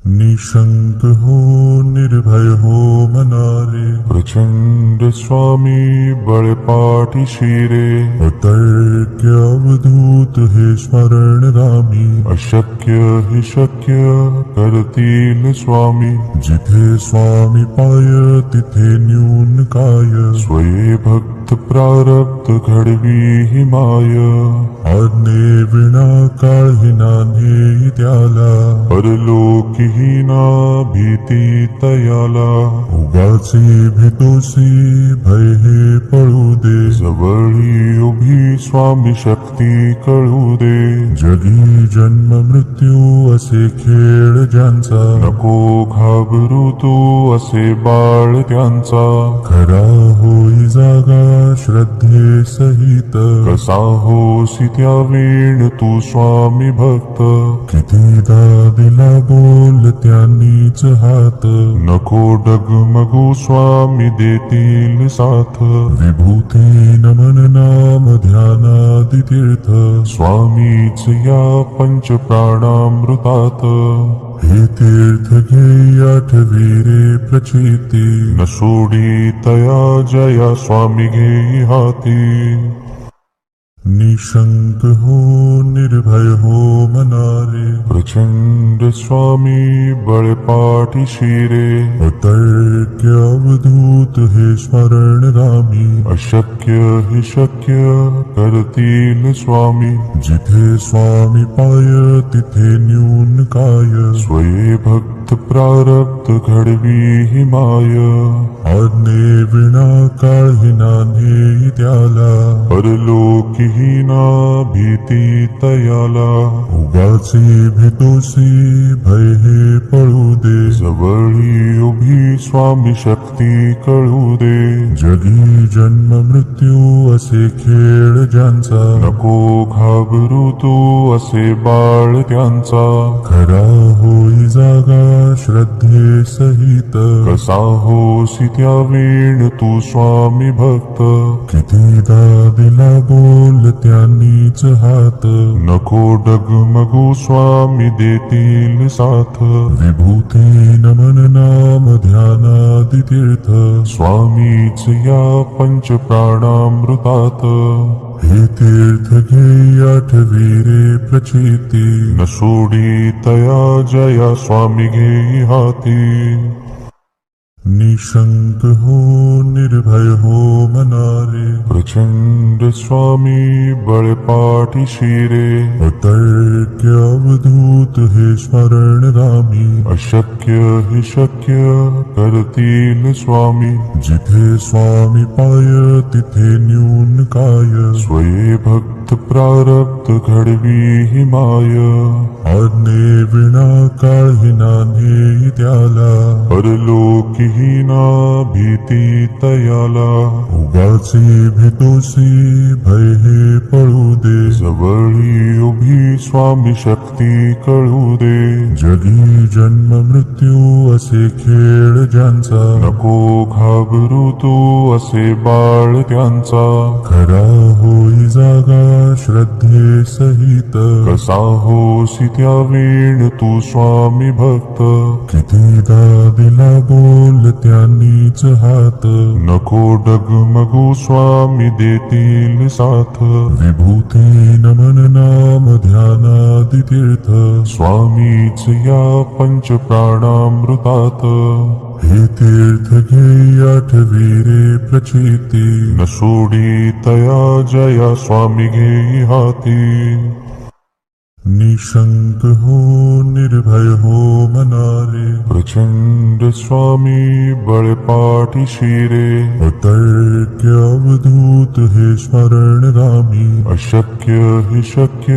निशंक हो निर्भय हो मनारे, प्रचंड स्वामी बळपाठी शिरे. अतर्क्य अवधूत हे स्मरणगामी, अशक्य हि शक्य करतील स्वामी. जिथे स्वामी पाय तिथे न्यून काय, स्वये भक्त प्रारब्ध घडवी हि माय. आज्ञे विना काळही नान्हे त्याला, परलोकी ही ना भीती तयाला. उगाचे भीतोसी भय हे पळू दे, जवळी उभी स्वामी शक्ती कळू दे. जगी जन्म मृत्यू असे खेळ ज्यांचा, नको घाबरू तू असे बाळ त्यांचा. खरा होई जागा श्रद्धे सहित, कसा होसी त्या वेळ तू स्वामी भक्त. कितीदा दिला बोल त्यांनीच हात, नको डगमगू स्वामी देतील साथ. विभूती नमन नाम ध्यानादि तीर्थ, स्वामीच या पंच प्राणामृतात. हे तीर्थ घे आठवी रे प्रचिती, न सोडी तया जया स्वामी घे हाती. निशंक हो निर्भय हो मनारे, प्रचंड स्वामी बळपाठी शिरे. अतर्क्य अवधूत हे स्मरणगामी, अशक्य हि शक्य करतील स्वामी. जिथे स्वामी पाय तिथे न्यून काय, स्वये भक्त प्रारब्ध घडवी हि माय. आज्ञे विना काळही नान्हे त्याला, परलोकी ही ना भीती तयाला. उगाचे भीतोसी भय हे पळू दे, जवळी उभी स्वामी शक्ती कळू दे. जगी जन्म मृत्यू असे खेळ ज्यांचा, नको घाबरू तू असे बाळ त्यांचा. खरा होई जागा श्रद्धे सहित, कसा होसी त्या वेळ तू स्वामी भक्त. कितीदा दिला बोल त्यांनीच हात, नको डगमगू स्वामी देतील साथ. विभूती नमन नाम ध्यानादि तीर्थ, स्वामीच या पंच प्राणामृतात. हे तीर्थ घे आठवी रे प्रचिती, न सोडी तया जया स्वामी घे हाती. निशंक हो निर्भय हो मनारे, प्रचंड स्वामी बळपाठी शिरे. अतर्क्य अवधूत हे स्मरणगामी, अशक्य हि शक्य करतील स्वामी. जिथे स्वामी पाय तिथे न्यून काय, स्वये भक्त प्रारब्ध घडवी हि माय. आज्ञे विना काळही नान्हे त्याला, परलोकी ही ना भीती तयाला. उगाचे भीतोसी भय हे पळू दे, जवळी उभी स्वामी शक्ती कळू दे. जगी जन्म मृत्यू असे खेळ ज्यांचा, नको घाबरू तू असे बाळ त्यांचा. खरा होई जागा श्रद्धे सहित, कसा होसी त्या वेळ तू स्वामी भक्त. कितीदा दिला बोल त्यांनीच हात, नको डगमगू स्वामी देतील साथ. विभूती नमन नाम ध्यानादि तीर्थ, स्वामीच या पंच प्राणामृतात. हे तीर्थ घे आठवी रे प्रचिती, न सोडी तया जया स्वामी घे हाती. निशंक हो निर्भय हो मनारे, प्रचंड स्वामी बळपाठी शिरे. अतर्क्य अवधूत हे स्मरणगामी, अशक्य हि शक्य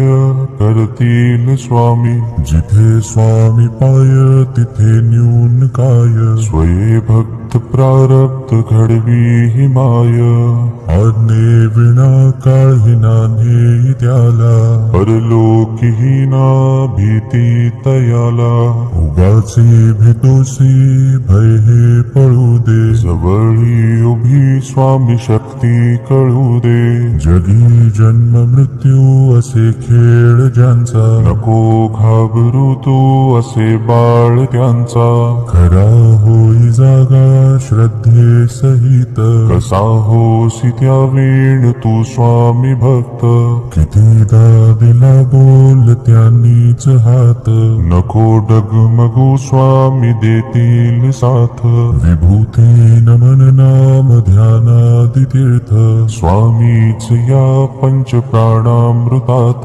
करतील स्वामी. जिथे स्वामी पाय तिथे न्यून काय, स्वये भक्त प्रारब्ध घडवी हि माय. आज्ञे विना काळही नान्हे त्याला, परलोकी ही ना भीती तयाला. उगाचे तोसी भय हे पळू दे. जवळी उभी स्वामी शक्ती कळू दे. जगी जन्म मृत्यू असे खेळ ज्यांचा, नको घाबरू तू असे बाळ त्यांचा. खरा होई जागा श्रद्धे सहित, कसा होसी त्या वेळ तू स्वामी भक्त. कितीदा दिला बोल त्यांनीच हात, नको डगमगू स्वामी देतील साथ. विभूती नमन नाम ध्यानादि तीर्थ, स्वामीच या पंच प्राणामृतात.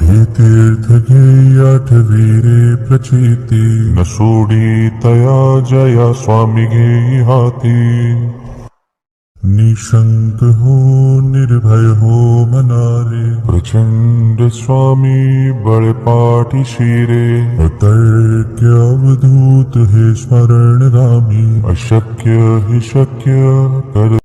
हे तीर्थ घे आठवी रे प्रचिती, न सोडी तया जया स्वामी घेई हाती. निशंक हो निर्भय हो मनारे, प्रचंड स्वामी बळपाठी शिरे. अतर्क्य अवधूत हे स्मरण रामी, अशक्य हि शक्य कर